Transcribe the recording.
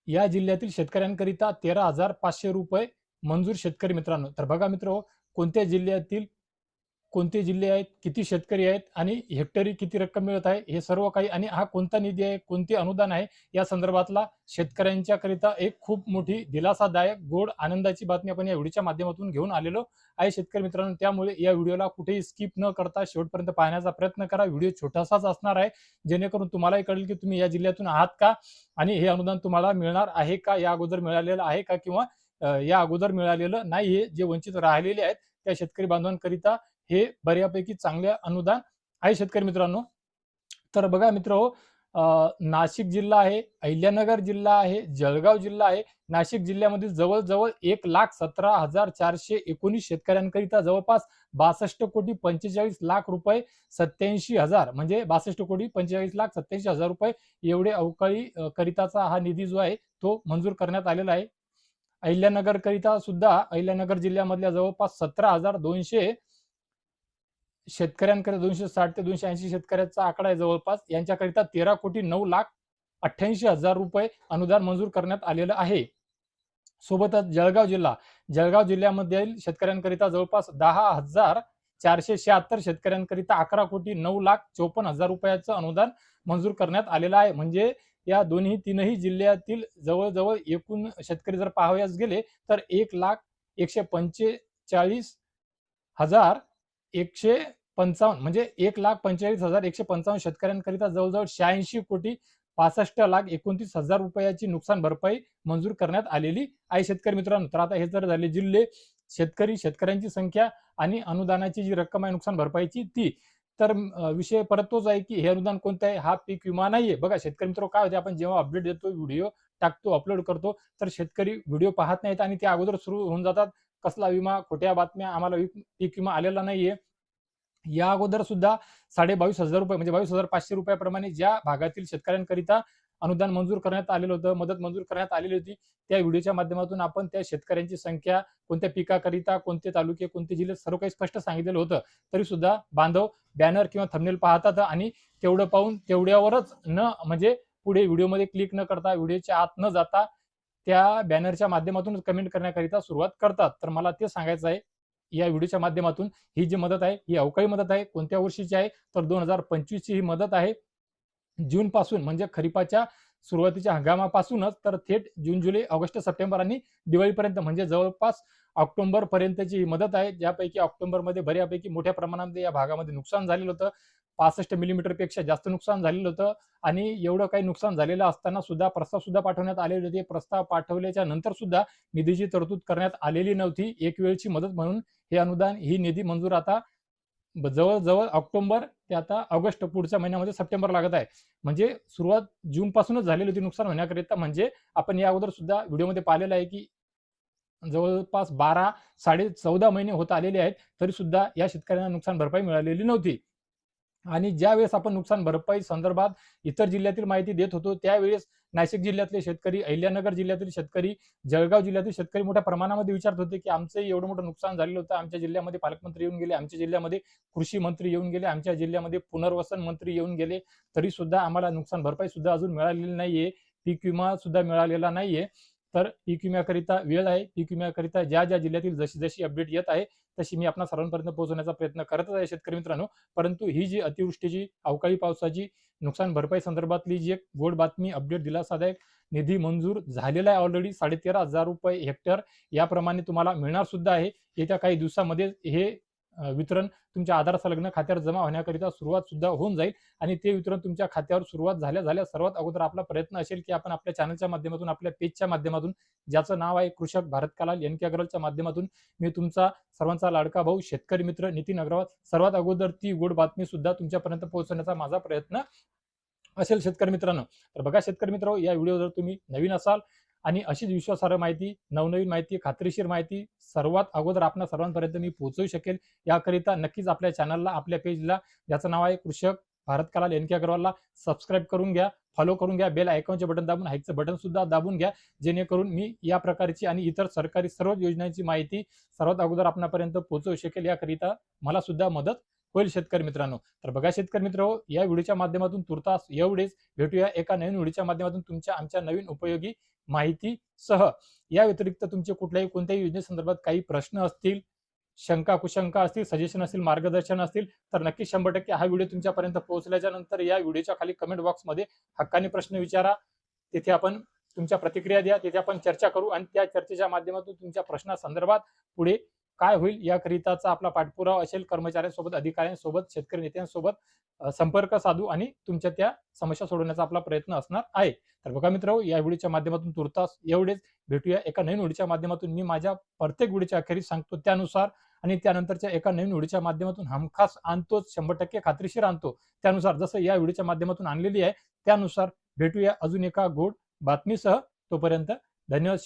या जिल्ह्यातील शेतकऱ्यांकरिता 13,500 रुपये मंजूर शेतकरी मित्रांनो. तर बघा मित्र, कोणत्या जिल्ह्यातील कोणते जिल्हे आहेत, किती शेतकरी आहेत आणि हेक्टरी किती रक्कम मिळत आहे, हे सर्व काही आणि हा कोणता निधी आहे, कोणते अनुदान आहे, या संदर्भातला शेतकऱ्यांच्याकरिता एक खूप मोठी दिलासादायक, गोड, आनंदाची बातमी आपण या व्हिडिओच्या माध्यमातून घेऊन आलेलो आहे शेतकरी मित्रांनो. त्यामुळे या व्हिडिओला कुठेही स्किप न करता शेवटपर्यंत पाहण्याचा प्रयत्न करा. व्हिडिओ छोटासाच असणार आहे, जेणेकरून तुम्हालाही कळेल की तुम्ही या जिल्ह्यातून आहात का आणि हे अनुदान तुम्हाला मिळणार आहे का, या अगोदर मिळालेलं आहे का किंवा या अगोदर मिळालेलं नाहीये. जे वंचित राहिलेले आहेत त्या शेतकरी बांधवांकरिता हे बऱ्यापैकी चांगले अनुदान आहे शेतकरी मित्रांनो. तर बघा मित्रहो, नाशिक जिल्हा आहे, अहिल्यानगर जिल्हा आहे, जळगाव जिल्हा आहे. नाशिक जिल्ह्यामध्ये जवळ-जवळ 1,17,419 शेतकऱ्यांकरिता जवळपास 62,45,00,000 रुपये 87,000 म्हणजे 62,45,87,000 रुपये एवढे अवकाळी करिताचा हा निधी जो आहे तो मंजूर करण्यात आलेला आहे. अहिल्यानगर करिता सुद्धा अहिल्यानगर जिल्ह्यामधल्या जवळपास 17,200 शेतकऱ्यांकडे 260 ते 280 शेतकऱ्याचा आकडा आहे जवळपास. यांच्याकरिता 13,09,88,000 रुपये अनुदान मंजूर करण्यात आलेलं आहे. सोबतच जळगाव जिल्ह्यामधील शेतकऱ्यांकरिता जवळपास 10,476 शेतकऱ्यांकरिता 11,09,54,000 रुपयाचं अनुदान मंजूर करण्यात आलेलं आहे. म्हणजे या तीनही जिल्ह्यातील जवळ एकूण शेतकरी जर पाहावयास गेले तर 1,145,155 म्हणजे 1,45,155 शेतकऱ्यांकरिता जवळजवळ 86,65,29,000 रुपयाची नुकसान भरपाई मंजूर करण्यात आलेली आहे शेतकरी मित्रांनो. तर आता हे जर झाले जिल्हे, शेतकऱ्यांची संख्या आणि अनुदानाची जी रक्कम आहे नुकसान भरपाईची ती. तर विषय परत तोच आहे की हे अनुदान कोणतं आहे, हा पीक विमा नाहीये. बघा शेतकरी मित्र, काय होते, आपण जेव्हा अपडेट देतो, व्हिडिओ टाकतो, अपलोड करतो, तर शेतकरी व्हिडिओ पाहत नाहीत आणि ते अगोदर सुरू होऊन जातात, कसला विमा, खोट्या बातम्या, आम्हाला पीक विमा आलेला नाहीये. या अगोदर सुद्धा 22,500 रुपये म्हणजे 22,500 रुपयाप्रमाणे ज्या भागातील शेतकऱ्यांकरिता अनुदान मंजूर करण्यात आलेलं होतं, मदत मंजूर करण्यात आलेली होती, त्या व्हिडिओच्या माध्यमातून आपण त्या शेतकऱ्यांची संख्या, कोणत्या पिकाकरिता, कोणते तालुके, कोणते जिल्हे, सर्व काही स्पष्ट सांगितलेलं होतं. तरी सुद्धा बांधव बॅनर किंवा थंबनेल पाहतात आणि तेवढं पाहून तेवढ्यावरच न म्हणजे पुढे व्हिडिओमध्ये क्लिक न करता, व्हिडिओच्या आत न जाता त्या बॅनरच्या माध्यमातून कमेंट करण्याकरिता सुरुवात करतात. तर मला ते सांगायचं आहे या व्हिडिओच्या माध्यमातून, ही जी मदत आहे ही अवकाळी मदत आहे. कोणत्या वर्षीची आहे तर 2025 ची ही मदत आहे. जून पासून म्हणजे खरीपाच्या सुरुवातीच्या हंगामापासूनच तर थेट जून, जुलै, ऑगस्ट, सप्टेंबर आणि दिवाळीपर्यंत म्हणजे जवळपास ऑक्टोबर पर्यंतची ही मदत आहे. ज्यापैकी ऑक्टोबरमध्ये बऱ्यापैकी मोठ्या प्रमाणामध्ये या भागामध्ये नुकसान झालेलं होतं. 65 मिलीमीटर पेक्षा जास्त नुकसान झालेलं होतं आणि एवढं काही नुकसान झालेलं असताना सुद्धा प्रस्ताव सुद्धा पाठवण्यात आलेले होते. प्रस्ताव पाठवल्याच्या नंतर सुद्धा निधीची तरतूद करण्यात आलेली नव्हती. एक वेळची मदत म्हणून हे अनुदान, ही निधी मंजूर आता जवळ-जवळ ऑक्टोबर ते आता ऑगस्ट, पुढच्या महिन्यामध्ये सप्टेंबर लागत आहे. म्हणजे सुरुवात जून पासूनच झालेली होती नुकसान होण्याकरिता. म्हणजे आपण या अगोदर सुद्धा व्हिडिओमध्ये पाहिलेलं आहे की जवळपास 12 14.5 महिने होत आलेले आहेत, तरी सुद्धा या शेतकऱ्यांना नुकसान भरपाई मिळालेली नव्हती. आणि ज्यावेळेस आपण नुकसान भरपाई संदर्भात इतर जिल्ह्यातील माहिती देत होतो, त्यावेळेस नाशिक जिल्ह्यातले शेतकरी, अहिल्यानगर जिल्ह्यातील शेतकरी, जळगाव जिल्ह्यातील शेतकरी मोठ्या प्रमाणामध्ये विचारत होते की आमचं एवढं मोठं नुकसान झालेलं होतं, आमच्या जिल्ह्यामध्ये पालकमंत्री येऊन गेले, आमच्या जिल्ह्यामध्ये कृषी मंत्री येऊन गेले, आमच्या जिल्ह्यामध्ये पुनर्वसन मंत्री येऊन गेले, तरी सुद्धा आम्हाला नुकसान भरपाई सुद्धा अजून मिळालेली नाहीये, पीक विमा सुद्धा मिळालेला नाहीये. तर पीक विम्याकरिता वेळ आहे. पीक विम्याकरिता ज्या जिल्ह्यातील जशी अपडेट येत आहे तशी मी आपल्या सर्वांपर्यंत पोहोचवण्याचा प्रयत्न करतच आहे शेतकरी मित्रांनो. परंतु ही जी अतिवृष्टीची, अवकाळी पावसाची नुकसान भरपाई संदर्भातली जी एक गोड बातमी, अपडेट, दिलासादायक, निधी मंजूर झालेला आहे ऑलरेडी 13,500 रुपये हेक्टर याप्रमाणे तुम्हाला मिळणार सुद्धा आहे. येत्या काही दिवसामध्ये हे वितरण तुमच्या आधार संलग्न खात्यावर जमा होण्याकरिता सुरुवात सुद्धा होऊन जाईल आणि ते वितरण तुमच्या खात्यावर सुरुवात झाल्या सर्वात अगोदर आपला प्रयत्न असेल की आपण आपल्या चॅनलच्या माध्यमातून, आपल्या पेजच्या माध्यमातून, ज्याचं नाव आहे कृषक भारत कलाल एन के अग्रवालच्या माध्यमातून, मी तुमचा सर्वांचा लाडका भाऊ, शेतकरी मित्र नितीन अग्रवाल, सर्वात अगोदर ती गोड बातमी सुद्धा तुमच्यापर्यंत पोहोचवण्याचा माझा प्रयत्न असेल शेतकरी मित्रांनो. तर बघा शेतकरी मित्रांनो, या व्हिडिओ जर तुम्ही नवीन असाल आणि अशीच विश्वासार्ह माहिती, नवनवीन माहिती, खात्रीशीर माहिती सर्वात अगोदर आपल्या सर्वांपर्यंत मी पोहोचवू शकेल, याकरिता नक्कीच आपल्या चॅनलला, आपल्या पेजला, ज्याचं नाव आहे कृषक भारत कलाल एन के अग्रवालला सबस्क्राईब करून घ्या, फॉलो करून घ्या, बेल आयकॉनचे बटन दाबून हाईकचं बटन सुद्धा दाबून घ्या, जेणेकरून मी या प्रकारची आणि इतर सरकारी सर्व योजनांची माहिती सर्वात अगोदर आपल्यापर्यंत पोहोचवू शकेल. याकरिता मला सुद्धा मदत होईल शेतकरी मित्रांनो. तर बघा शेतकरी मित्र, या व्हिडिओच्या माध्यमातून तुर्तास एवढेच. भेटूया एका नवीन व्हिडिओच्या माध्यमातून तुमच्या आमच्या नवीन उपयोगी माहितीसह. या व्यतिरिक्त तुमचे कुठल्याही कोणत्याही योजनेसंदर्भात काही प्रश्न असतील, शंका कुशंका असतील, सजेशन असतील, मार्गदर्शन असतील, तर नक्की 100% हा व्हिडिओ तुमच्यापर्यंत पोहोचल्याच्या नंतर या व्हिडिओच्या खाली कमेंट बॉक्समध्ये हक्काने प्रश्न विचारा. तिथे आपण तुमच्या प्रतिक्रिया द्या, तिथे आपण चर्चा करू आणि त्या चर्चेच्या माध्यमातून तुमच्या प्रश्नासंदर्भात पुढे काय होईल याकरिताचा आपला पाठपुरावा असेल. कर्मचाऱ्यांसोबत, अधिकाऱ्यांसोबत, शेतकरी नेत्यांसोबत संपर्क साधू आणि तुमच्या त्या समस्या सोडवण्याचा आपला प्रयत्न असणार आहे. तर बघा मित्रांनो, या व्हिडिओच्या माध्यमातून तुर्तास एवढेच. भेटूया एका नवीन व्हिडिओच्या माध्यमातून. मी माझ्या प्रत्येक व्हिडिओच्या अखेरीस सांगतो त्यानुसार आणि त्यानंतरच्या एका नवीन व्हिडिओच्या माध्यमातून हमखास आणतोच, 100% खात्रीशीर आणतो. त्यानुसार जसं या व्हिडिओच्या माध्यमातून आणलेली आहे त्यानुसार भेटूया अजून एका गोड बातमीसह. तोपर्यंत धन्यवाद.